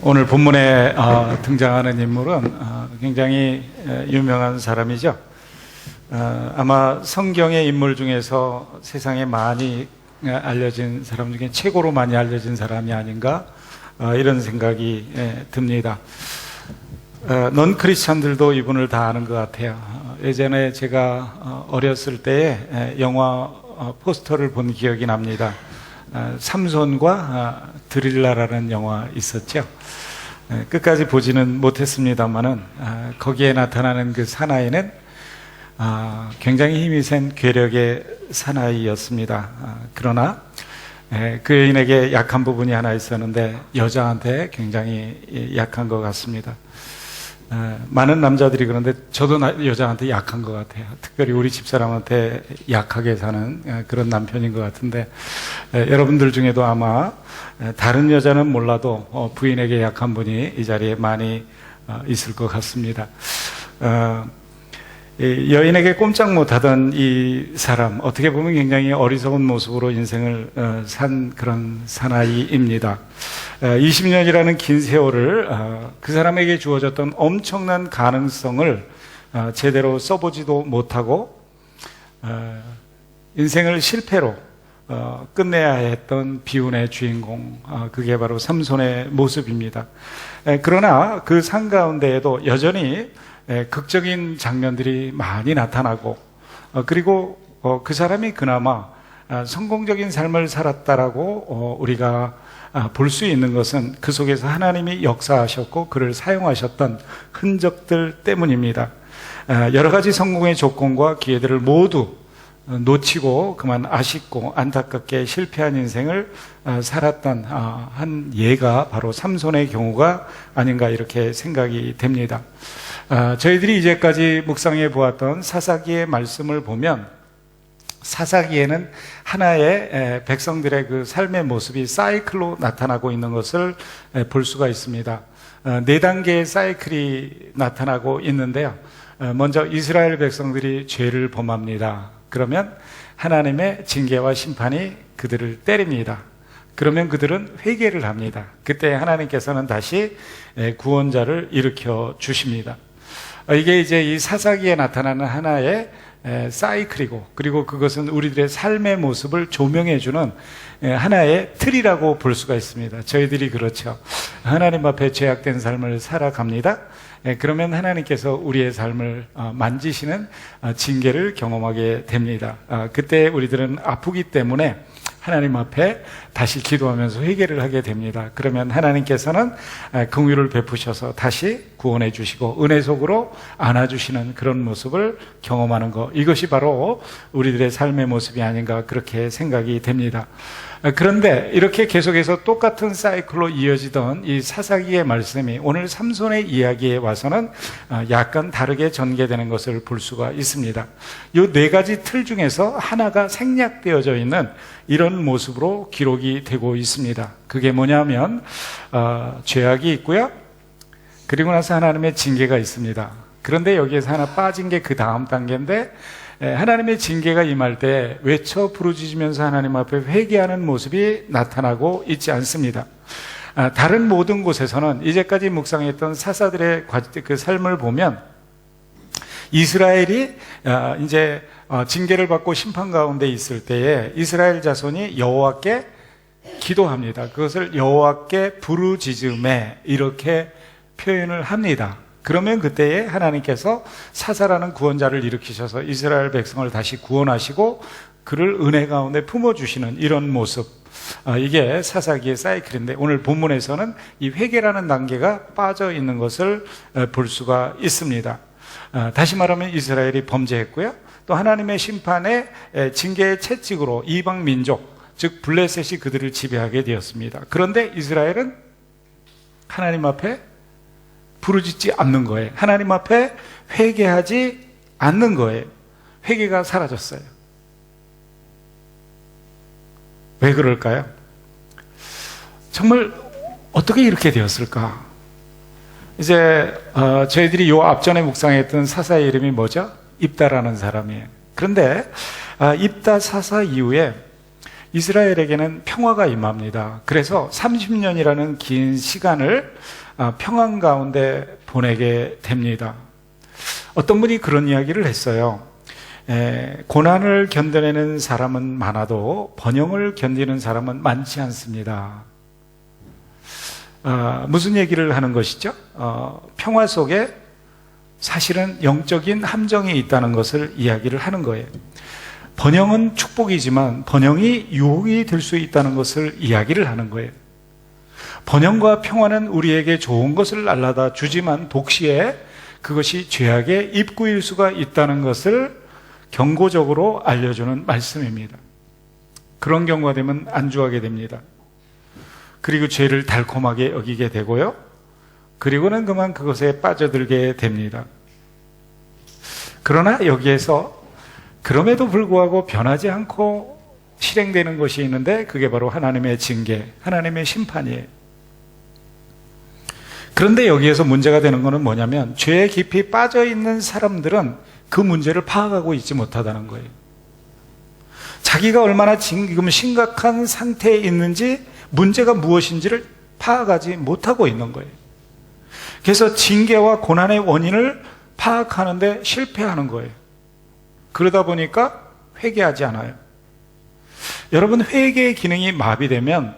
오늘 본문에 등장하는 인물은 굉장히 유명한 사람이죠. 아마 성경의 인물 중에서 세상에 많이 알려진 사람 중에 최고로 많이 알려진 사람이 아닌가 이런 생각이 듭니다. 넌 크리스찬들도 이분을 다 아는 것 같아요. 예전에 제가 어렸을 때에 영화 포스터를 본 기억이 납니다. 삼손과 드릴라라는 영화 있었죠. 끝까지 보지는 못했습니다만은 거기에 나타나는 그 사나이는 굉장히 힘이 센 괴력의 사나이였습니다. 그러나 그 여인에게 약한 부분이 하나 있었는데 여자한테 굉장히 약한 것 같습니다. 많은 남자들이 그런데 저도 여자한테 약한 것 같아요. 특별히 우리 집사람한테 약하게 사는 그런 남편인 것 같은데 여러분들 중에도 아마 다른 여자는 몰라도 부인에게 약한 분이 이 자리에 많이 있을 것 같습니다. 여인에게 꼼짝 못하던 이 사람, 어떻게 보면 굉장히 어리석은 모습으로 인생을 산 그런 사나이입니다. 20년이라는 긴 세월을 그 사람에게 주어졌던 엄청난 가능성을 제대로 써보지도 못하고 인생을 실패로 끝내야 했던 비운의 주인공, 그게 바로 삼손의 모습입니다. 그러나 그 상 가운데에도 여전히 극적인 장면들이 많이 나타나고 그리고 그 사람이 그나마 성공적인 삶을 살았다라고 우리가 볼 수 있는 것은 그 속에서 하나님이 역사하셨고 그를 사용하셨던 흔적들 때문입니다. 여러 가지 성공의 조건과 기회들을 모두 놓치고 그만 아쉽고 안타깝게 실패한 인생을 살았던 한 예가 바로 삼손의 경우가 아닌가 이렇게 생각이 됩니다. 저희들이 이제까지 묵상해 보았던 사사기의 말씀을 보면 사사기에는 하나의 백성들의 그 삶의 모습이 사이클로 나타나고 있는 것을 볼 수가 있습니다. 4단계의 사이클이 나타나고 있는데요. 먼저 이스라엘 백성들이 죄를 범합니다. 그러면 하나님의 징계와 심판이 그들을 때립니다. 그러면 그들은 회개를 합니다. 그때 하나님께서는 다시 구원자를 일으켜 주십니다. 이게 이제 이 사사기에 나타나는 하나의 사이클이고, 그리고 그것은 우리들의 삶의 모습을 조명해주는 하나의 틀이라고 볼 수가 있습니다. 저희들이 그렇죠. 하나님 앞에 죄악된 삶을 살아갑니다. 그러면 하나님께서 우리의 삶을 만지시는 징계를 경험하게 됩니다. 그때 우리들은 아프기 때문에 하나님 앞에 다시 기도하면서 회개를 하게 됩니다. 그러면 하나님께서는 긍휼을 베푸셔서 다시 구원해 주시고 은혜 속으로 안아주시는 그런 모습을 경험하는 것, 이것이 바로 우리들의 삶의 모습이 아닌가 그렇게 생각이 됩니다. 그런데 이렇게 계속해서 똑같은 사이클로 이어지던 이 사사기의 말씀이 오늘 삼손의 이야기에 와서는 약간 다르게 전개되는 것을 볼 수가 있습니다. 이 4가지 틀 중에서 하나가 생략되어져 있는 이런 모습으로 기록이 되고 있습니다. 그게 뭐냐면 죄악이 있고요. 그리고 나서 하나님의 징계가 있습니다. 그런데 여기에서 하나 빠진 게 그 다음 단계인데 하나님의 징계가 임할 때 외쳐 부르짖으면서 하나님 앞에 회개하는 모습이 나타나고 있지 않습니다. 다른 모든 곳에서는 이제까지 묵상했던 사사들의 그 삶을 보면 이스라엘이 이제 징계를 받고 심판 가운데 있을 때에 이스라엘 자손이 여호와께 기도합니다. 그것을 여호와께 부르짖음에 이렇게 표현을 합니다. 그러면 그때에 하나님께서 사사라는 구원자를 일으키셔서 이스라엘 백성을 다시 구원하시고 그를 은혜 가운데 품어주시는 이런 모습, 이게 사사기의 사이클인데 오늘 본문에서는 이 회개라는 단계가 빠져 있는 것을 볼 수가 있습니다. 다시 말하면 이스라엘이 범죄했고요, 또 하나님의 심판의 징계의 채찍으로 이방 민족, 즉 블레셋이 그들을 지배하게 되었습니다. 그런데 이스라엘은 하나님 앞에 부르짖지 않는 거예요. 하나님 앞에 회개하지 않는 거예요. 회개가 사라졌어요. 왜 그럴까요? 정말 어떻게 이렇게 되었을까? 이제 저희들이 요 앞전에 묵상했던 사사의 이름이 뭐죠? 입다라는 사람이에요. 그런데 입다 사사 이후에 이스라엘에게는 평화가 임합니다. 그래서 30년이라는 긴 시간을 평안 가운데 보내게 됩니다. 어떤 분이 그런 이야기를 했어요. 고난을 견뎌내는 사람은 많아도 번영을 견디는 사람은 많지 않습니다. 무슨 얘기를 하는 것이죠? 평화 속에 사실은 영적인 함정이 있다는 것을 이야기를 하는 거예요. 번영은 축복이지만 번영이 유혹이 될 수 있다는 것을 이야기를 하는 거예요. 번영과 평화는 우리에게 좋은 것을 날라다 주지만 동시에 그것이 죄악의 입구일 수가 있다는 것을 경고적으로 알려주는 말씀입니다. 그런 경우가 되면 안주하게 됩니다. 그리고 죄를 달콤하게 여기게 되고요. 그리고는 그만 그것에 빠져들게 됩니다. 그러나 여기에서 그럼에도 불구하고 변하지 않고 실행되는 것이 있는데 그게 바로 하나님의 징계, 하나님의 심판이에요. 그런데 여기에서 문제가 되는 것은 뭐냐면 죄에 깊이 빠져있는 사람들은 그 문제를 파악하고 있지 못하다는 거예요. 자기가 얼마나 지금 심각한 상태에 있는지 문제가 무엇인지를 파악하지 못하고 있는 거예요. 그래서 징계와 고난의 원인을 파악하는데 실패하는 거예요. 그러다 보니까 회개하지 않아요. 여러분, 회개의 기능이 마비되면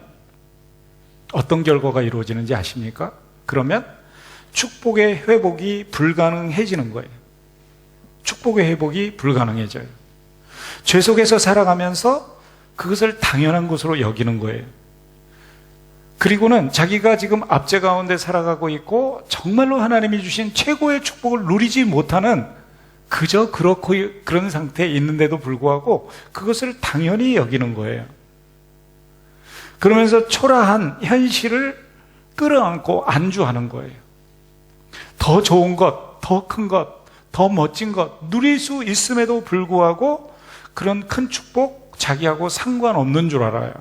어떤 결과가 이루어지는지 아십니까? 그러면 축복의 회복이 불가능해지는 거예요. 축복의 회복이 불가능해져요. 죄 속에서 살아가면서 그것을 당연한 것으로 여기는 거예요. 그리고는 자기가 지금 압제 가운데 살아가고 있고 정말로 하나님이 주신 최고의 축복을 누리지 못하는 그저 그렇고 그런 상태에 있는데도 불구하고 그것을 당연히 여기는 거예요. 그러면서 초라한 현실을 끌어안고 안주하는 거예요. 더 좋은 것, 더 큰 것, 더 멋진 것 누릴 수 있음에도 불구하고 그런 큰 축복 자기하고 상관없는 줄 알아요.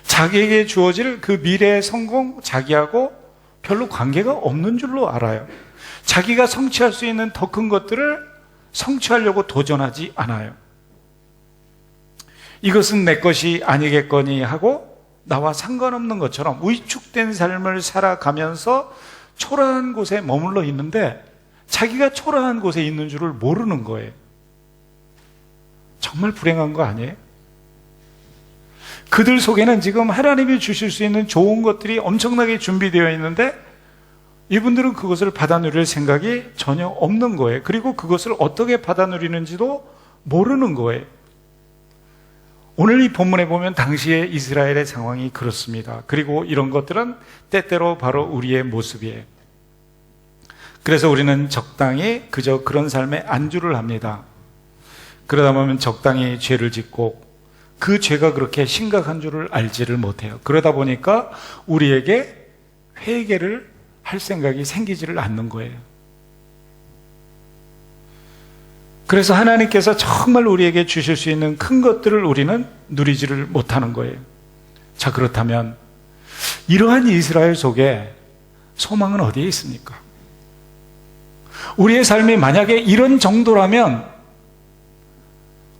자기에게 주어질 그 미래의 성공 자기하고 별로 관계가 없는 줄로 알아요. 자기가 성취할 수 있는 더 큰 것들을 성취하려고 도전하지 않아요. 이것은 내 것이 아니겠거니 하고 나와 상관없는 것처럼 위축된 삶을 살아가면서 초라한 곳에 머물러 있는데 자기가 초라한 곳에 있는 줄을 모르는 거예요. 정말 불행한 거 아니에요? 그들 속에는 지금 하나님이 주실 수 있는 좋은 것들이 엄청나게 준비되어 있는데 이분들은 그것을 받아 누릴 생각이 전혀 없는 거예요. 그리고 그것을 어떻게 받아 누리는지도 모르는 거예요. 오늘 이 본문에 보면 당시의 이스라엘의 상황이 그렇습니다. 그리고 이런 것들은 때때로 바로 우리의 모습이에요. 그래서 우리는 적당히 그저 그런 삶에 안주를 합니다. 그러다 보면 적당히 죄를 짓고 그 죄가 그렇게 심각한 줄을 알지를 못해요. 그러다 보니까 우리에게 회개를 할 생각이 생기지를 않는 거예요. 그래서 하나님께서 정말 우리에게 주실 수 있는 큰 것들을 우리는 누리지를 못하는 거예요. 자, 그렇다면 이러한 이스라엘 속에 소망은 어디에 있습니까? 우리의 삶이 만약에 이런 정도라면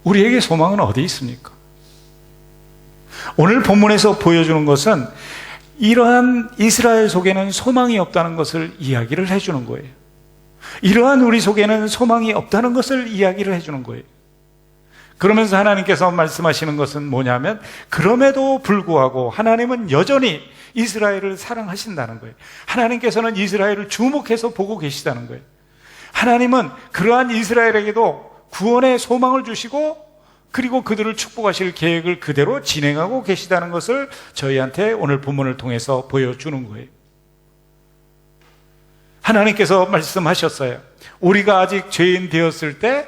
우리에게 소망은 어디에 있습니까? 오늘 본문에서 보여주는 것은 이러한 이스라엘 속에는 소망이 없다는 것을 이야기를 해주는 거예요. 이러한 우리 속에는 소망이 없다는 것을 이야기를 해주는 거예요. 그러면서 하나님께서 말씀하시는 것은 뭐냐면 그럼에도 불구하고 하나님은 여전히 이스라엘을 사랑하신다는 거예요. 하나님께서는 이스라엘을 주목해서 보고 계시다는 거예요. 하나님은 그러한 이스라엘에게도 구원의 소망을 주시고 그리고 그들을 축복하실 계획을 그대로 진행하고 계시다는 것을 저희한테 오늘 본문을 통해서 보여주는 거예요. 하나님께서 말씀하셨어요. 우리가 아직 죄인 되었을 때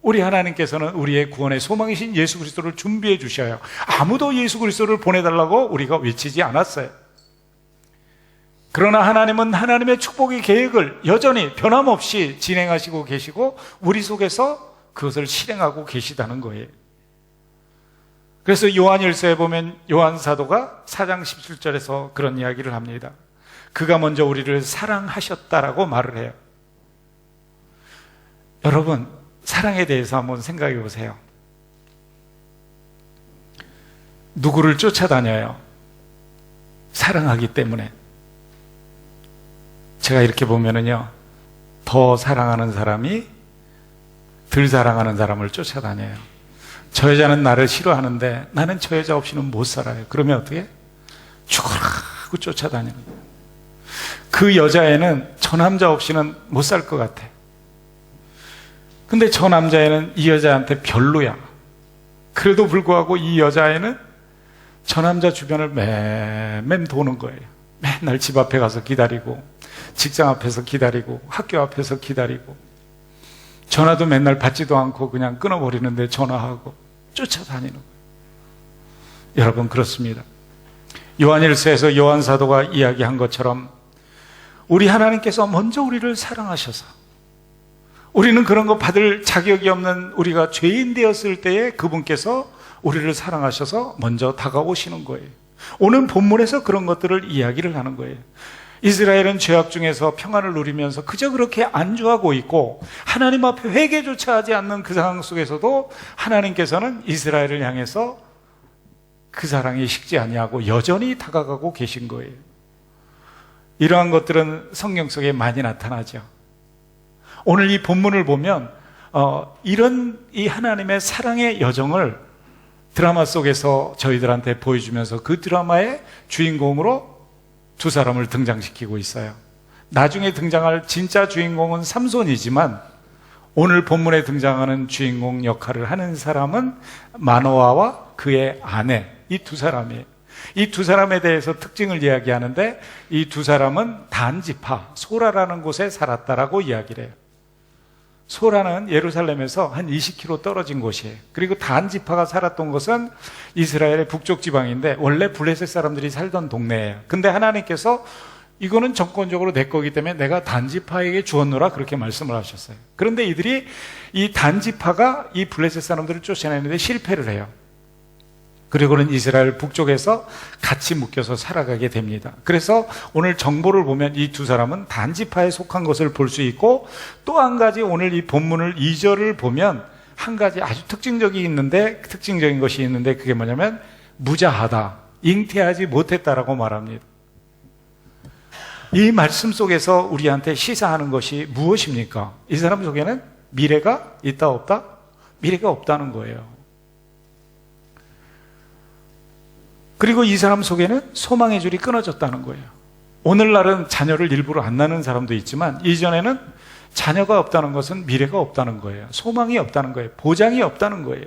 우리 하나님께서는 우리의 구원의 소망이신 예수 그리스도를 준비해 주셔요. 아무도 예수 그리스도를 보내달라고 우리가 외치지 않았어요. 그러나 하나님은 하나님의 축복의 계획을 여전히 변함없이 진행하시고 계시고 우리 속에서 그것을 실행하고 계시다는 거예요. 그래서 요한일서에 보면 요한 사도가 4장 17절에서 그런 이야기를 합니다. 그가 먼저 우리를 사랑하셨다라고 말을 해요. 여러분, 사랑에 대해서 한번 생각해 보세요. 누구를 쫓아다녀요? 사랑하기 때문에. 제가 이렇게 보면은요, 더 사랑하는 사람이 덜 사랑하는 사람을 쫓아다녀요. 저 여자는 나를 싫어하는데 나는 저 여자 없이는 못 살아요. 그러면 어떻게? 죽어라 하고 쫓아다니는 거예요. 그 여자애는 저 남자 없이는 못 살 것 같아. 근데 저 남자애는 이 여자한테 별로야. 그래도 불구하고 이 여자애는 저 남자 주변을 맴맴 도는 거예요. 맨날 집 앞에 가서 기다리고, 직장 앞에서 기다리고, 학교 앞에서 기다리고, 전화도 맨날 받지도 않고 그냥 끊어버리는데 전화하고 쫓아다니는 거예요. 여러분, 그렇습니다. 요한일서에서 요한 사도가 이야기한 것처럼 우리 하나님께서 먼저 우리를 사랑하셔서, 우리는 그런 거 받을 자격이 없는 우리가 죄인 되었을 때에 그분께서 우리를 사랑하셔서 먼저 다가오시는 거예요. 오늘 본문에서 그런 것들을 이야기를 하는 거예요. 이스라엘은 죄악 중에서 평안을 누리면서 그저 그렇게 안주하고 있고 하나님 앞에 회개조차 하지 않는 그 상황 속에서도 하나님께서는 이스라엘을 향해서 그 사랑이 식지 아니하고 여전히 다가가고 계신 거예요. 이러한 것들은 성경 속에 많이 나타나죠. 오늘 이 본문을 보면 이런 이 하나님의 사랑의 여정을 드라마 속에서 저희들한테 보여주면서 그 드라마의 주인공으로 두 사람을 등장시키고 있어요. 나중에 등장할 진짜 주인공은 삼손이지만 오늘 본문에 등장하는 주인공 역할을 하는 사람은 마노아와 그의 아내, 이 두 사람이에요. 이 두 사람에 대해서 특징을 이야기하는데 이 두 사람은 단지파, 소라라는 곳에 살았다라고 이야기를 해요. 소라는 예루살렘에서 한 20km 떨어진 곳이에요. 그리고 단지파가 살았던 곳은 이스라엘의 북쪽 지방인데 원래 블레셋 사람들이 살던 동네예요. 근데 하나님께서 이거는 정권적으로 내 거기 때문에 내가 단지파에게 주었노라 그렇게 말씀을 하셨어요. 그런데 이들이 이 단지파가 이 블레셋 사람들을 쫓아내는데 실패를 해요. 그리고는 이스라엘 북쪽에서 같이 묶여서 살아가게 됩니다. 그래서 오늘 정보를 보면 이 두 사람은 단지파에 속한 것을 볼 수 있고, 또 한 가지 오늘 이 본문을 2절을 보면 한 가지 아주 특징적인 것이 있는데 그게 뭐냐면 무자하다, 잉태하지 못했다라고 말합니다. 이 말씀 속에서 우리한테 시사하는 것이 무엇입니까? 이 사람 속에는 미래가 있다 없다? 미래가 없다는 거예요. 그리고 이 사람 속에는 소망의 줄이 끊어졌다는 거예요. 오늘날은 자녀를 일부러 안 낳는 사람도 있지만 이전에는 자녀가 없다는 것은 미래가 없다는 거예요. 소망이 없다는 거예요. 보장이 없다는 거예요.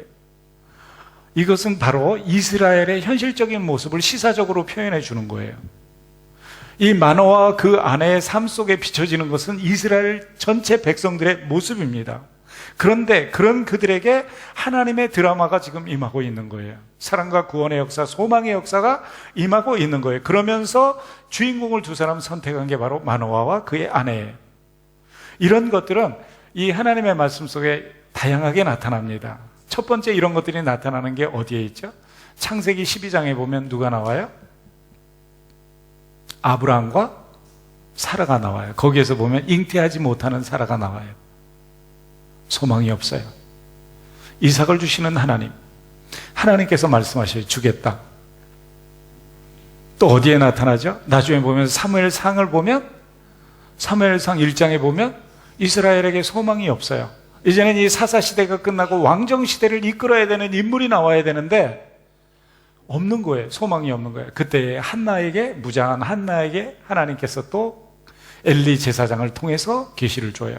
이것은 바로 이스라엘의 현실적인 모습을 시사적으로 표현해 주는 거예요. 이 마노아와 그 아내의 삶 속에 비춰지는 것은 이스라엘 전체 백성들의 모습입니다. 그런데 그런 그들에게 하나님의 드라마가 지금 임하고 있는 거예요. 사랑과 구원의 역사, 소망의 역사가 임하고 있는 거예요. 그러면서 주인공을 두 사람 선택한 게 바로 마노아와 그의 아내예요. 이런 것들은 이 하나님의 말씀 속에 다양하게 나타납니다. 첫 번째 이런 것들이 나타나는 게 어디에 있죠? 창세기 12장에 보면 누가 나와요? 아브라함과 사라가 나와요. 거기에서 보면 잉태하지 못하는 사라가 나와요. 소망이 없어요. 이삭을 주시는 하나님, 하나님께서 말씀하셔요. 주겠다. 또 어디에 나타나죠? 나중에 보면 사무엘상을 보면, 사무엘상 1장에 보면 이스라엘에게 소망이 없어요. 이제는 이 사사시대가 끝나고 왕정시대를 이끌어야 되는 인물이 나와야 되는데 없는 거예요. 소망이 없는 거예요. 그때 한나에게, 무장한 한나에게 하나님께서 또 엘리 제사장을 통해서 계시를 줘요.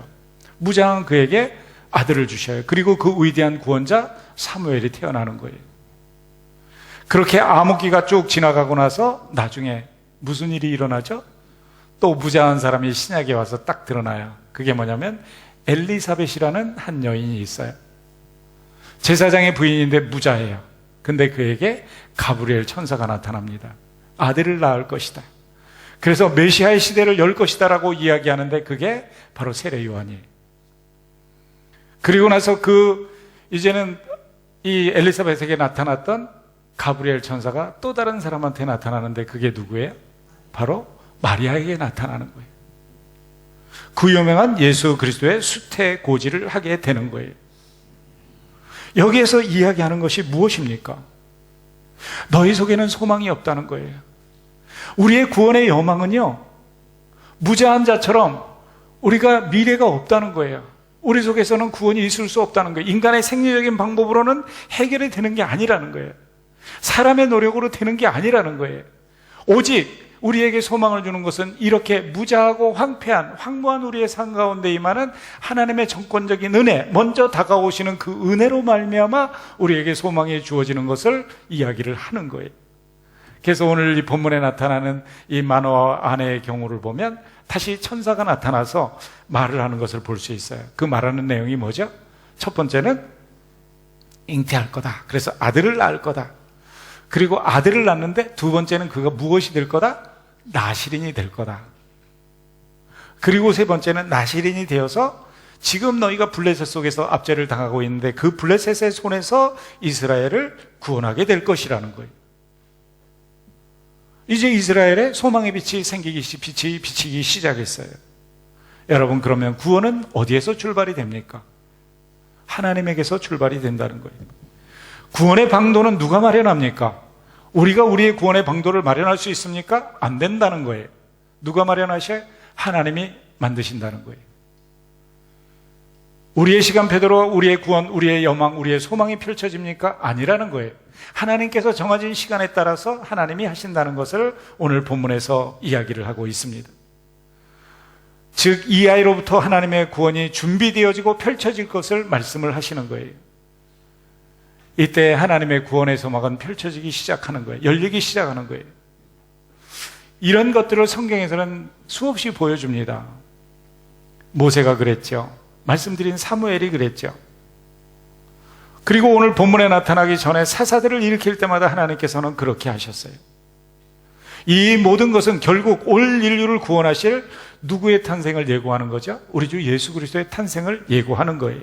무장한 그에게 아들을 주셔요. 그리고 그 위대한 구원자 사무엘이 태어나는 거예요. 그렇게 암흑기가 쭉 지나가고 나서 나중에 무슨 일이 일어나죠? 또 무장한 사람이 신약에 와서 딱 드러나요. 그게 뭐냐면 엘리사벳이라는 한 여인이 있어요. 제사장의 부인인데 무자예요. 근데 그에게 가브리엘 천사가 나타납니다. 아들을 낳을 것이다. 그래서 메시아의 시대를 열 것이다라고 이야기하는데 그게 바로 세례 요한이에요. 그리고 나서 이제는 이 엘리사벳에게 나타났던 가브리엘 천사가 또 다른 사람한테 나타나는데 그게 누구예요? 바로 마리아에게 나타나는 거예요. 그 유명한 예수 그리스도의 수태고지를 하게 되는 거예요. 여기에서 이야기하는 것이 무엇입니까? 너희 속에는 소망이 없다는 거예요. 우리의 구원의 여망은요, 무자한 자처럼 우리가 미래가 없다는 거예요. 우리 속에서는 구원이 있을 수 없다는 거예요. 인간의 생리적인 방법으로는 해결이 되는 게 아니라는 거예요. 사람의 노력으로 되는 게 아니라는 거예요. 오직 우리에게 소망을 주는 것은 이렇게 무자하고 황폐한 황무한 우리의 삶 가운데 임하는 하나님의 정권적인 은혜, 먼저 다가오시는 그 은혜로 말미암아 우리에게 소망이 주어지는 것을 이야기를 하는 거예요. 그래서 오늘 이 본문에 나타나는 이 마노아 아내의 경우를 보면 다시 천사가 나타나서 말을 하는 것을 볼 수 있어요. 그 말하는 내용이 뭐죠? 첫 번째는 잉태할 거다. 그래서 아들을 낳을 거다. 그리고 아들을 낳는데 두 번째는 그가 무엇이 될 거다? 나실인이 될 거다. 그리고 세 번째는 나실인이 되어서 지금 너희가 블레셋 속에서 압제를 당하고 있는데 그 블레셋의 손에서 이스라엘을 구원하게 될 것이라는 거예요. 이제 이스라엘의 소망의 빛이 빛이 비치기 시작했어요. 여러분, 그러면 구원은 어디에서 출발이 됩니까? 하나님에게서 출발이 된다는 거예요. 구원의 방도는 누가 마련합니까? 우리가 우리의 구원의 방도를 마련할 수 있습니까? 안 된다는 거예요. 누가 마련하셔요? 하나님이 만드신다는 거예요. 우리의 시간표대로 우리의 구원, 우리의 여망, 우리의 소망이 펼쳐집니까? 아니라는 거예요. 하나님께서 정해진 시간에 따라서 하나님이 하신다는 것을 오늘 본문에서 이야기를 하고 있습니다. 즉, 이 아이로부터 하나님의 구원이 준비되어지고 펼쳐질 것을 말씀을 하시는 거예요. 이때 하나님의 구원의 소망은 펼쳐지기 시작하는 거예요. 열리기 시작하는 거예요. 이런 것들을 성경에서는 수없이 보여줍니다. 모세가 그랬죠. 말씀드린 사무엘이 그랬죠. 그리고 오늘 본문에 나타나기 전에 사사들을 일으킬 때마다 하나님께서는 그렇게 하셨어요. 이 모든 것은 결국 올 인류를 구원하실 누구의 탄생을 예고하는 거죠? 우리 주 예수 그리스도의 탄생을 예고하는 거예요.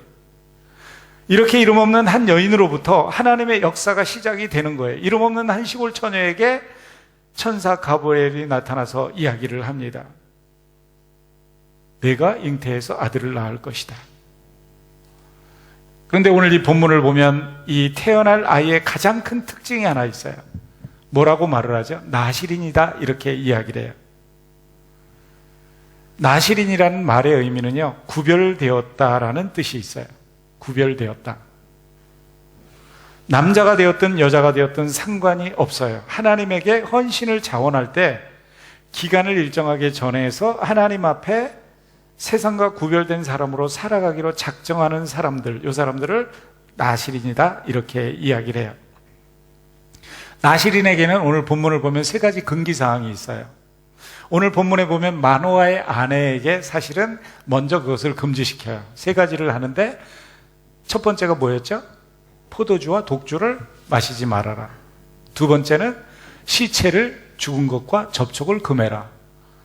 이렇게 이름 없는 한 여인으로부터 하나님의 역사가 시작이 되는 거예요. 이름 없는 한 시골 처녀에게 천사 가브리엘이 나타나서 이야기를 합니다. 내가 잉태해서 아들을 낳을 것이다. 그런데 오늘 이 본문을 보면 이 태어날 아이의 가장 큰 특징이 하나 있어요. 뭐라고 말을 하죠? 나실인이다, 이렇게 이야기를 해요. 나실인이라는 말의 의미는요, 구별되었다라는 뜻이 있어요. 구별되었다. 남자가 되었든 여자가 되었든 상관이 없어요. 하나님에게 헌신을 자원할 때 기간을 일정하게 정해서 하나님 앞에 세상과 구별된 사람으로 살아가기로 작정하는 사람들, 이 사람들을 나실인이다, 이렇게 이야기를 해요. 나실인에게는 오늘 본문을 보면 세 가지 금기사항이 있어요. 오늘 본문에 보면 마노아의 아내에게 사실은 먼저 그것을 금지시켜요. 세 가지를 하는데 첫 번째가 뭐였죠? 포도주와 독주를 마시지 말아라. 두 번째는 시체를 죽은 것과 접촉을 금해라.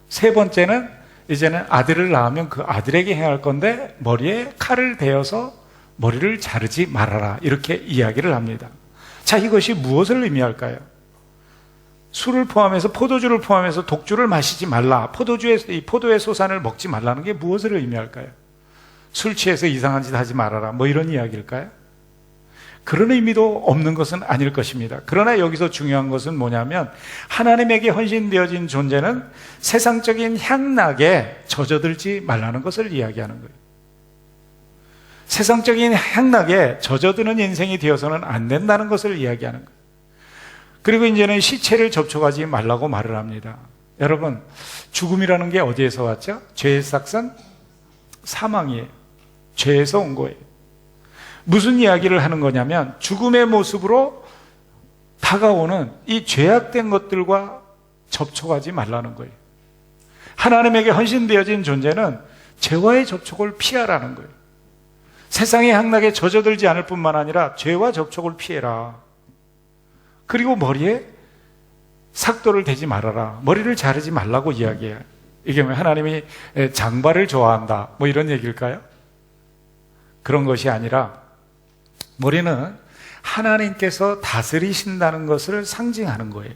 세 번째는 이제는 아들을 낳으면 그 아들에게 행할 건데 머리에 칼을 대어서 머리를 자르지 말아라, 이렇게 이야기를 합니다. 자, 이것이 무엇을 의미할까요? 술을 포함해서, 포도주를 포함해서 독주를 마시지 말라, 이 포도의 소산을 먹지 말라는 게 무엇을 의미할까요? 술 취해서 이상한 짓 하지 말아라, 뭐 이런 이야기일까요? 그런 의미도 없는 것은 아닐 것입니다. 그러나 여기서 중요한 것은 뭐냐면 하나님에게 헌신되어진 존재는 세상적인 향락에 젖어들지 말라는 것을 이야기하는 거예요. 세상적인 향락에 젖어드는 인생이 되어서는 안 된다는 것을 이야기하는 거예요. 그리고 이제는 시체를 접촉하지 말라고 말을 합니다. 여러분, 죽음이라는 게 어디에서 왔죠? 죄의 삭은 사망이에요. 죄에서 온 거예요. 무슨 이야기를 하는 거냐면 죽음의 모습으로 다가오는 이 죄악된 것들과 접촉하지 말라는 거예요. 하나님에게 헌신되어진 존재는 죄와의 접촉을 피하라는 거예요. 세상의 향락에 젖어들지 않을 뿐만 아니라 죄와 접촉을 피해라. 그리고 머리에 삭도를 대지 말아라. 머리를 자르지 말라고 이야기해요. 이게 뭐 하나님이 장발을 좋아한다, 뭐 이런 얘기일까요? 그런 것이 아니라 머리는 하나님께서 다스리신다는 것을 상징하는 거예요.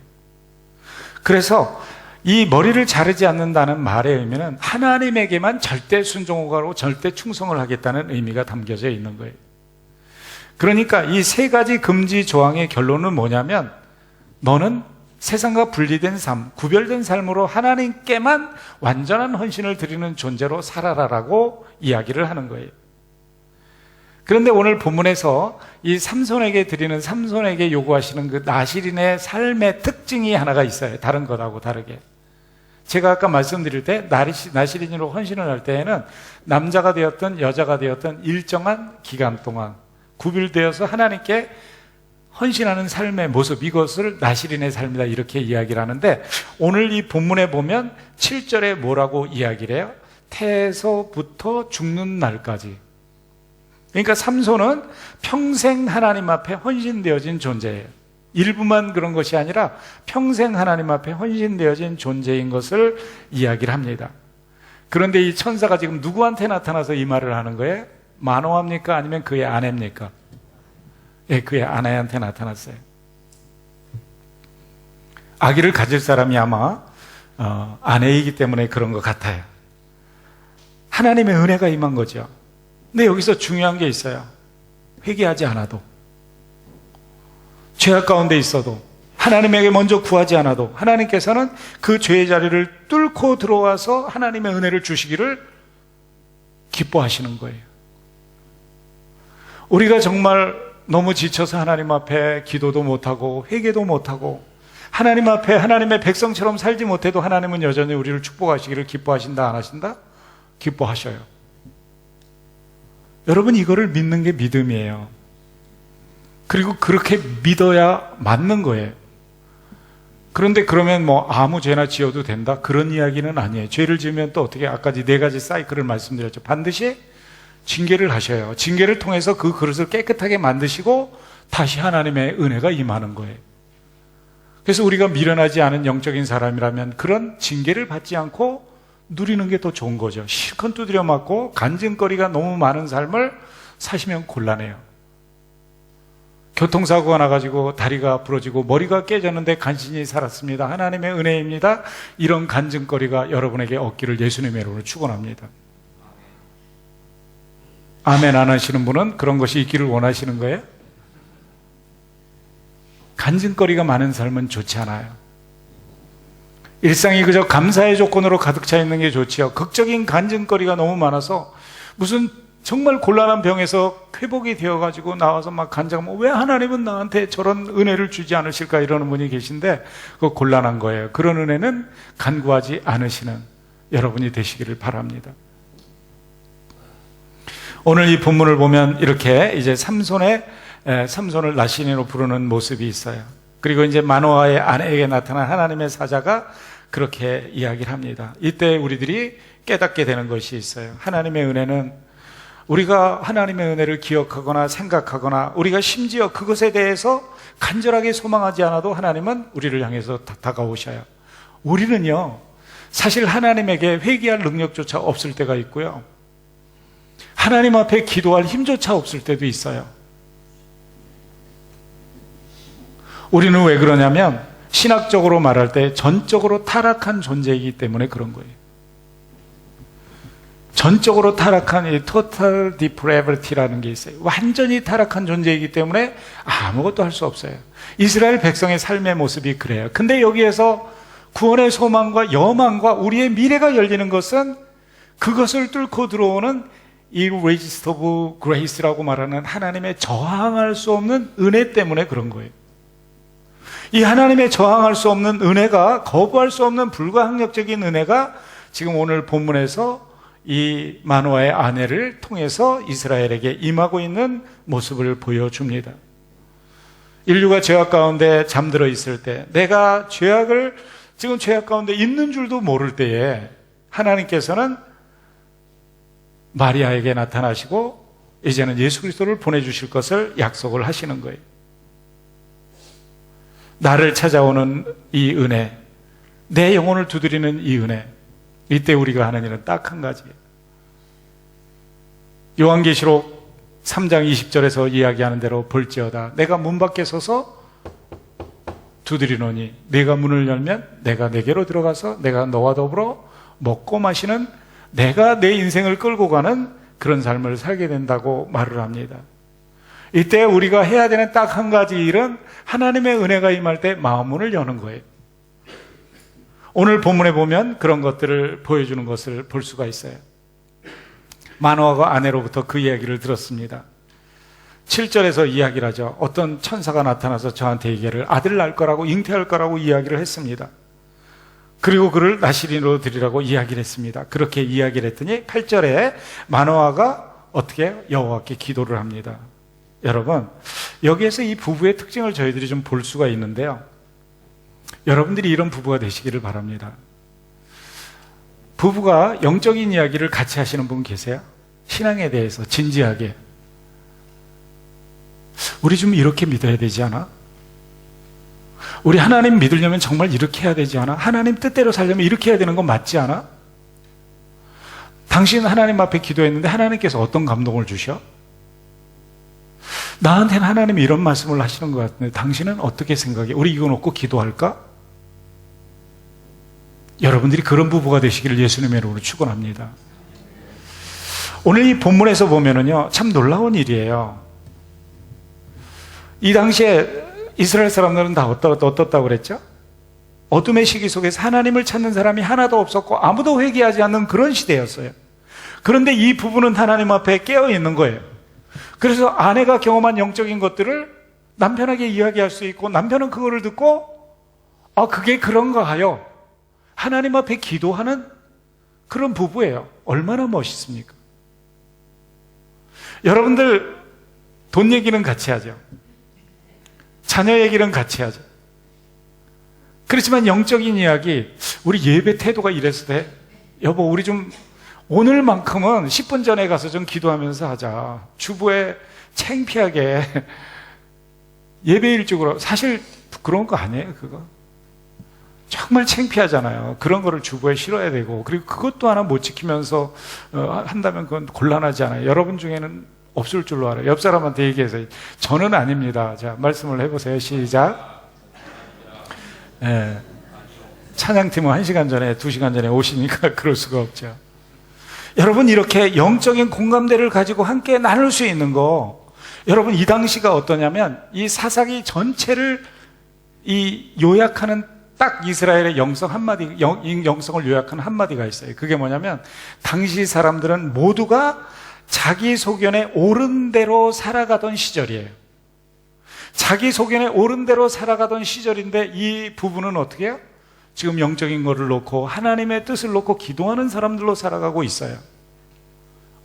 그래서 이 머리를 자르지 않는다는 말의 의미는 하나님에게만 절대 순종하고 절대 충성을 하겠다는 의미가 담겨져 있는 거예요. 그러니까 이 세 가지 금지 조항의 결론은 뭐냐면 너는 세상과 분리된 삶, 구별된 삶으로 하나님께만 완전한 헌신을 드리는 존재로 살아라라고 이야기를 하는 거예요. 그런데 오늘 본문에서 이 삼손에게 요구하시는 그 나실인의 삶의 특징이 하나가 있어요. 다른 것하고 다르게. 제가 아까 말씀드릴 때 나실인으로 헌신을 할 때에는 남자가 되었든 여자가 되었든 일정한 기간 동안 구별되어서 하나님께 헌신하는 삶의 모습, 이것을 나실인의 삶이다 이렇게 이야기를 하는데, 오늘 이 본문에 보면 7절에 뭐라고 이야기를 해요? 태에서부터 죽는 날까지. 그러니까 삼손은 평생 하나님 앞에 헌신되어진 존재예요. 일부만 그런 것이 아니라 평생 하나님 앞에 헌신되어진 존재인 것을 이야기를 합니다. 그런데 이 천사가 지금 누구한테 나타나서 이 말을 하는 거예요? 마노아입니까? 아니면 그의 아내입니까? 예, 그의 아내한테 나타났어요. 아기를 가질 사람이 아마 아내이기 때문에 그런 것 같아요. 하나님의 은혜가 임한 거죠. 근데 여기서 중요한 게 있어요. 회개하지 않아도, 죄악 가운데 있어도, 하나님에게 먼저 구하지 않아도 하나님께서는 그 죄의 자리를 뚫고 들어와서 하나님의 은혜를 주시기를 기뻐하시는 거예요. 우리가 정말 너무 지쳐서 하나님 앞에 기도도 못하고 회개도 못하고 하나님 앞에 하나님의 백성처럼 살지 못해도 하나님은 여전히 우리를 축복하시기를 기뻐하신다, 안 하신다? 기뻐하셔요. 여러분, 이거를 믿는 게 믿음이에요. 그리고 그렇게 믿어야 맞는 거예요. 그런데 그러면 뭐 아무 죄나 지어도 된다? 그런 이야기는 아니에요. 죄를 지으면 또 어떻게, 아까 4가지 사이클을 말씀드렸죠. 반드시 징계를 하셔요. 징계를 통해서 그 그릇을 깨끗하게 만드시고 다시 하나님의 은혜가 임하는 거예요. 그래서 우리가 미련하지 않은 영적인 사람이라면 그런 징계를 받지 않고 누리는 게 더 좋은 거죠. 실컷 두드려 맞고 간증거리가 너무 많은 삶을 사시면 곤란해요. 교통사고가 나가지고 다리가 부러지고 머리가 깨졌는데 간신히 살았습니다. 하나님의 은혜입니다. 이런 간증거리가 여러분에게 없기를 예수님의 이름으로 축원합니다. 아멘 안 하시는 분은 그런 것이 있기를 원하시는 거예요? 간증거리가 많은 삶은 좋지 않아요. 일상이 그저 감사의 조건으로 가득 차 있는 게 좋지요. 극적인 간증거리가 너무 많아서 무슨 정말 곤란한 병에서 회복이 되어가지고 나와서 막 간증하면 왜 하나님은 나한테 저런 은혜를 주지 않으실까 이러는 분이 계신데, 그거 곤란한 거예요. 그런 은혜는 간구하지 않으시는 여러분이 되시기를 바랍니다. 오늘 이 본문을 보면 이렇게 이제 삼손을 나실인으로 부르는 모습이 있어요. 그리고 이제 마노아의 아내에게 나타난 하나님의 사자가 그렇게 이야기를 합니다. 이때 우리들이 깨닫게 되는 것이 있어요. 하나님의 은혜는 우리가 하나님의 은혜를 기억하거나 생각하거나 우리가 심지어 그것에 대해서 간절하게 소망하지 않아도 하나님은 우리를 향해서 다가오셔요. 우리는요, 사실 하나님에게 회개할 능력조차 없을 때가 있고요, 하나님 앞에 기도할 힘조차 없을 때도 있어요. 우리는 왜 그러냐면 신학적으로 말할 때 전적으로 타락한 존재이기 때문에 그런 거예요. 전적으로 타락한 이 total depravity라는 게 있어요. 완전히 타락한 존재이기 때문에 아무것도 할 수 없어요. 이스라엘 백성의 삶의 모습이 그래요. 근데 여기에서 구원의 소망과 여망과 우리의 미래가 열리는 것은 그것을 뚫고 들어오는 이 resist of grace라고 말하는 하나님의 저항할 수 없는 은혜 때문에 그런 거예요. 이 하나님의 저항할 수 없는 은혜가, 거부할 수 없는 불가항력적인 은혜가 지금 오늘 본문에서 이 마노아의 아내를 통해서 이스라엘에게 임하고 있는 모습을 보여줍니다. 인류가 죄악 가운데 잠들어 있을 때, 내가 지금 죄악 가운데 있는 줄도 모를 때에 하나님께서는 마리아에게 나타나시고 이제는 예수 그리스도를 보내주실 것을 약속을 하시는 거예요. 나를 찾아오는 이 은혜, 내 영혼을 두드리는 이 은혜, 이때 우리가 하는 일은 딱 한 가지예요. 요한계시록 3장 20절에서 이야기하는 대로 볼지어다 내가 문 밖에 서서 두드리노니 네가 문을 열면 내가 네게로 들어가서 내가 너와 더불어 먹고 마시는, 내가 내 인생을 끌고 가는 그런 삶을 살게 된다고 말을 합니다. 이때 우리가 해야 되는 딱 한 가지 일은 하나님의 은혜가 임할 때 마음문을 여는 거예요. 오늘 본문에 보면 그런 것들을 보여주는 것을 볼 수가 있어요. 마노아가 아내로부터 그 이야기를 들었습니다. 7절에서 이야기를 하죠. 어떤 천사가 나타나서 저한테 얘기를 아들 낳을 거라고, 잉태할 거라고 이야기를 했습니다. 그리고 그를 나실인으로 드리라고 이야기를 했습니다. 그렇게 이야기를 했더니 8절에 마노아가 어떻게 여호와께 기도를 합니다. 여러분, 여기에서 이 부부의 특징을 저희들이 좀 볼 수가 있는데요. 여러분들이 이런 부부가 되시기를 바랍니다. 부부가 영적인 이야기를 같이 하시는 분 계세요? 신앙에 대해서 진지하게. 우리 좀 이렇게 믿어야 되지 않아? 우리 하나님 믿으려면 정말 이렇게 해야 되지 않아? 하나님 뜻대로 살려면 이렇게 해야 되는 건 맞지 않아? 당신 하나님 앞에 기도했는데 하나님께서 어떤 감동을 주셔? 나한테는 하나님이 이런 말씀을 하시는 것 같은데 당신은 어떻게 생각해? 우리 이거 놓고 기도할까? 여러분들이 그런 부부가 되시기를 예수님의 이름으로 축원합니다. 오늘 이 본문에서 보면은요, 참 놀라운 일이에요. 이 당시에 이스라엘 사람들은 다 어떻다고 그랬죠? 어둠의 시기 속에서 하나님을 찾는 사람이 하나도 없었고 아무도 회개하지 않는 그런 시대였어요. 그런데 이 부부는 하나님 앞에 깨어 있는 거예요. 그래서 아내가 경험한 영적인 것들을 남편에게 이야기할 수 있고, 남편은 그거를 듣고 그게 그런가 하여 하나님 앞에 기도하는 그런 부부예요. 얼마나 멋있습니까? 여러분들 돈 얘기는 같이 하죠. 자녀 얘기는 같이 하죠. 그렇지만 영적인 이야기, 우리 예배 태도가 이래서 돼? 여보, 우리 좀 오늘만큼은 10분 전에 가서 좀 기도하면서 하자. 주부에 창피하게 예배 일찍으로, 사실 부끄러운 거 아니에요, 그거. 정말 창피하잖아요. 그런 거를 주부에 실어야 되고, 그리고 그것도 하나 못 지키면서 한다면 그건 곤란하지 않아요. 여러분 중에는 없을 줄로 알아요. 옆 사람한테 얘기해서 저는 아닙니다. 자, 말씀을 해보세요. 시작. 네. 찬양팀은 1시간 전에 2시간 전에 오시니까 그럴 수가 없죠. 여러분, 이렇게 영적인 공감대를 가지고 함께 나눌 수 있는 거, 여러분 이 당시가 어떠냐면 이 사사기 전체를 이 요약하는 딱 이스라엘의 영성 한마디, 영성을 요약하는 한마디가 있어요. 그게 뭐냐면 당시 사람들은 모두가 자기 소견에 옳은 대로 살아가던 시절이에요. 자기 소견에 옳은 대로 살아가던 시절인데 이 부부는 어떻게 해요? 지금 영적인 거를 놓고 하나님의 뜻을 놓고 기도하는 사람들로 살아가고 있어요.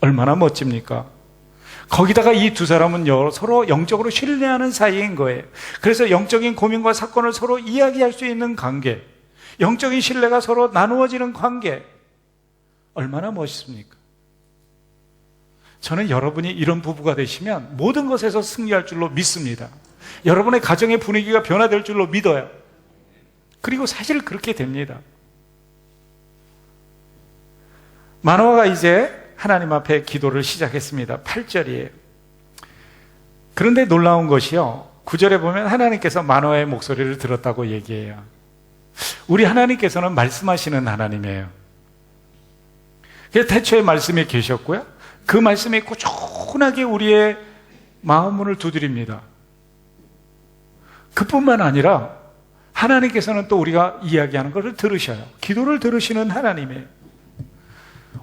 얼마나 멋집니까? 거기다가 이 두 사람은 서로 영적으로 신뢰하는 사이인 거예요. 그래서 영적인 고민과 사건을 서로 이야기할 수 있는 관계, 영적인 신뢰가 서로 나누어지는 관계, 얼마나 멋있습니까? 저는 여러분이 이런 부부가 되시면 모든 것에서 승리할 줄로 믿습니다. 여러분의 가정의 분위기가 변화될 줄로 믿어요. 그리고 사실 그렇게 됩니다. 마노아가 이제 하나님 앞에 기도를 시작했습니다. 8절이에요. 그런데 놀라운 것이요, 9절에 보면 하나님께서 마노아의 목소리를 들었다고 얘기해요. 우리 하나님께서는 말씀하시는 하나님이에요. 그래서 태초에 말씀이 계셨고요, 그 말씀이 꾸준하게 우리의 마음문을 두드립니다. 그뿐만 아니라 하나님께서는 또 우리가 이야기하는 것을 들으셔요. 기도를 들으시는 하나님이에요.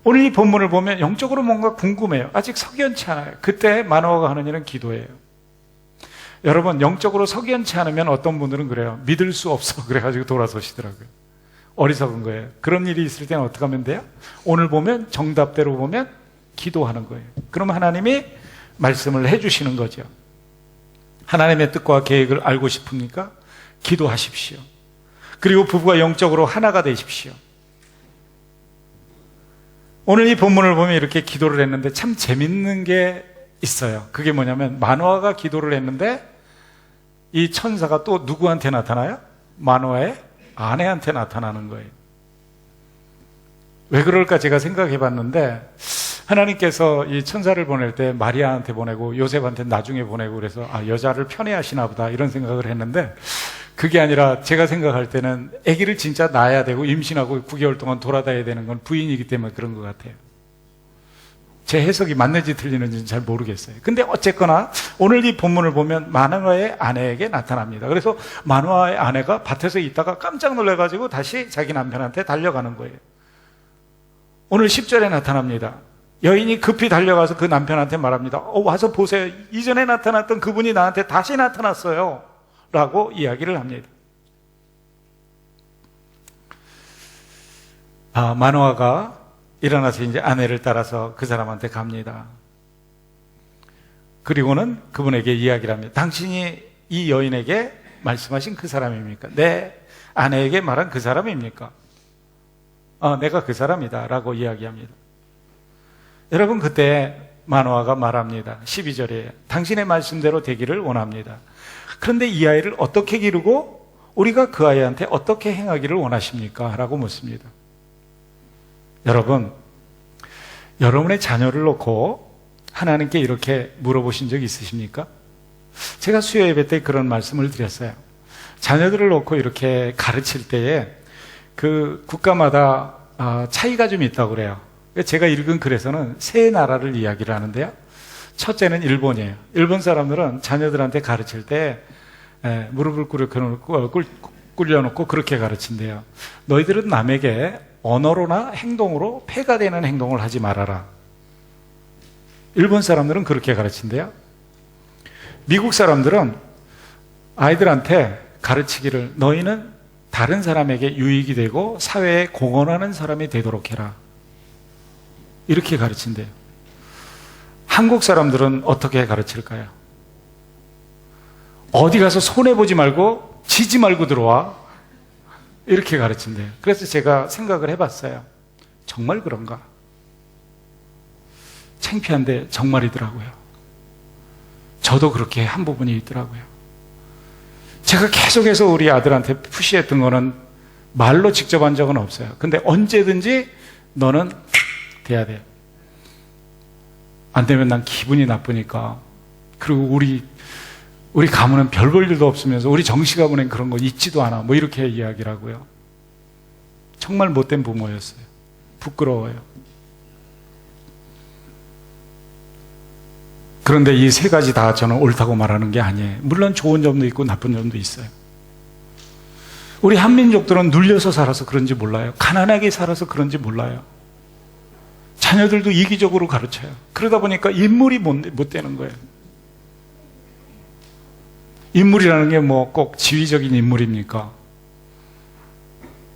오늘 이 본문을 보면 영적으로 뭔가 궁금해요. 아직 석연치 않아요. 그때 마노아가 하는 일은 기도예요. 여러분, 영적으로 석연치 않으면 어떤 분들은 그래요. 믿을 수 없어. 그래가지고 돌아서시더라고요. 어리석은 거예요. 그런 일이 있을 때는 어떻게 하면 돼요? 오늘 보면 정답대로 보면 기도하는 거예요. 그럼 하나님이 말씀을 해주시는 거죠. 하나님의 뜻과 계획을 알고 싶습니까? 기도하십시오. 그리고 부부가 영적으로 하나가 되십시오. 오늘 이 본문을 보면 이렇게 기도를 했는데 참 재밌는 게 있어요. 그게 뭐냐면 마노아가 기도를 했는데 이 천사가 또 누구한테 나타나요? 마노아의 아내한테 나타나는 거예요. 왜 그럴까 제가 생각해 봤는데, 하나님께서 이 천사를 보낼 때 마리아한테 보내고 요셉한테 나중에 보내고 그래서 여자를 편애하시나 보다 이런 생각을 했는데, 그게 아니라 제가 생각할 때는 아기를 진짜 낳아야 되고 임신하고 9개월 동안 돌아다녀야 되는 건 부인이기 때문에 그런 것 같아요. 제 해석이 맞는지 틀리는지는 잘 모르겠어요. 근데 어쨌거나 오늘 이 본문을 보면 마누아의 아내에게 나타납니다. 그래서 마누아의 아내가 밭에서 있다가 깜짝 놀라가지고 다시 자기 남편한테 달려가는 거예요. 오늘 10절에 나타납니다. 여인이 급히 달려가서 그 남편한테 말합니다. 와서 보세요. 이전에 나타났던 그분이 나한테 다시 나타났어요. 라고 이야기를 합니다. 마누아가 일어나서 이제 아내를 따라서 그 사람한테 갑니다. 그리고는 그분에게 이야기를 합니다. 당신이 이 여인에게 말씀하신 그 사람입니까? 내 아내에게 말한 그 사람입니까? 내가 그 사람이다 라고 이야기합니다. 여러분, 그때 마누아가 말합니다. 12절에 당신의 말씀대로 되기를 원합니다. 그런데 이 아이를 어떻게 기르고 우리가 그 아이한테 어떻게 행하기를 원하십니까? 라고 묻습니다. 여러분, 여러분의 자녀를 놓고 하나님께 이렇게 물어보신 적 있으십니까? 제가 수요 예배 때 그런 말씀을 드렸어요. 자녀들을 놓고 이렇게 가르칠 때에 그 국가마다 차이가 좀 있다고 그래요. 제가 읽은 글에서는 세 나라를 이야기를 하는데요. 첫째는 일본이에요. 일본 사람들은 자녀들한테 가르칠 때 무릎을 꿇려놓고 그렇게 가르친대요. 너희들은 남에게 언어로나 행동으로 폐가 되는 행동을 하지 말아라. 일본 사람들은 그렇게 가르친대요. 미국 사람들은 아이들한테 가르치기를 너희는 다른 사람에게 유익이 되고 사회에 공헌하는 사람이 되도록 해라. 이렇게 가르친대요. 한국 사람들은 어떻게 가르칠까요? 어디 가서 손해보지 말고 지지 말고 들어와. 이렇게 가르친대요. 그래서 제가 생각을 해봤어요. 정말 그런가? 창피한데 정말이더라고요. 저도 그렇게 한 부분이 있더라고요. 제가 계속해서 우리 아들한테 푸시했던 거는 말로 직접 한 적은 없어요. 근데 언제든지 너는 돼야 돼요. 안 되면 난 기분이 나쁘니까. 그리고 우리 가문은 별 볼 일도 없으면서 우리 정씨 가문엔 그런 거 있지도 않아. 뭐 이렇게 이야기를 하고요. 정말 못된 부모였어요. 부끄러워요. 그런데 이 세 가지 다 저는 옳다고 말하는 게 아니에요. 물론 좋은 점도 있고 나쁜 점도 있어요. 우리 한민족들은 눌려서 살아서 그런지 몰라요. 가난하게 살아서 그런지 몰라요. 자녀들도 이기적으로 가르쳐요. 그러다 보니까 인물이 못 되는 거예요. 인물이라는 게 뭐 꼭 지위적인 인물입니까?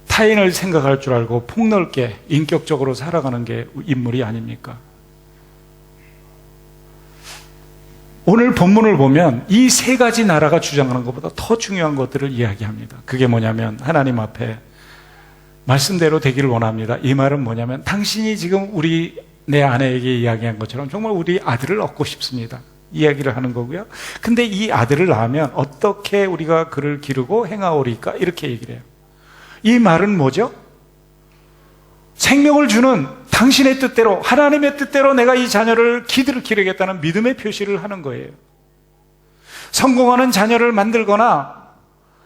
타인을 생각할 줄 알고 폭넓게 인격적으로 살아가는 게 인물이 아닙니까? 오늘 본문을 보면 이 세 가지 나라가 주장하는 것보다 더 중요한 것들을 이야기합니다. 그게 뭐냐면 하나님 앞에 말씀대로 되기를 원합니다. 이 말은 뭐냐면 당신이 지금 내 아내에게 이야기한 것처럼 정말 우리 아들을 얻고 싶습니다. 이야기를 하는 거고요. 근데 이 아들을 낳으면 어떻게 우리가 그를 기르고 행하오리까? 이렇게 얘기를 해요. 이 말은 뭐죠? 생명을 주는 당신의 뜻대로, 하나님의 뜻대로 내가 이 자녀를 기르겠다는 믿음의 표시를 하는 거예요. 성공하는 자녀를 만들거나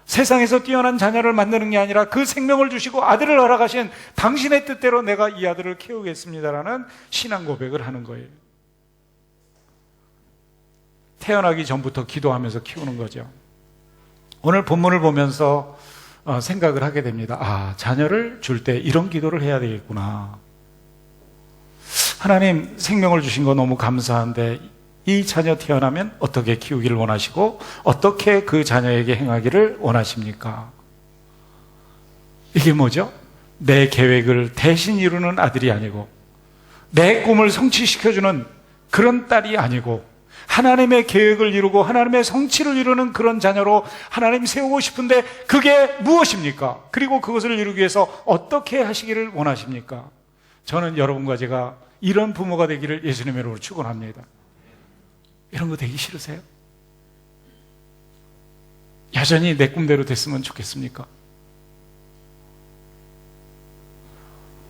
세상에서 뛰어난 자녀를 만드는 게 아니라 그 생명을 주시고 아들을 허락하신 당신의 뜻대로 내가 이 아들을 키우겠습니다라는 신앙 고백을 하는 거예요. 태어나기 전부터 기도하면서 키우는 거죠. 오늘 본문을 보면서 생각을 하게 됩니다. 자녀를 줄 때 이런 기도를 해야 되겠구나. 하나님 생명을 주신 거 너무 감사한데 이 자녀 태어나면 어떻게 키우기를 원하시고 어떻게 그 자녀에게 행하기를 원하십니까? 이게 뭐죠? 내 계획을 대신 이루는 아들이 아니고 내 꿈을 성취시켜주는 그런 딸이 아니고 하나님의 계획을 이루고 하나님의 성취를 이루는 그런 자녀로 하나님 세우고 싶은데 그게 무엇입니까? 그리고 그것을 이루기 위해서 어떻게 하시기를 원하십니까? 저는 여러분과 제가 이런 부모가 되기를 예수님의 이름으로 축원합니다. 이런 거 되기 싫으세요? 여전히 내 꿈대로 됐으면 좋겠습니까?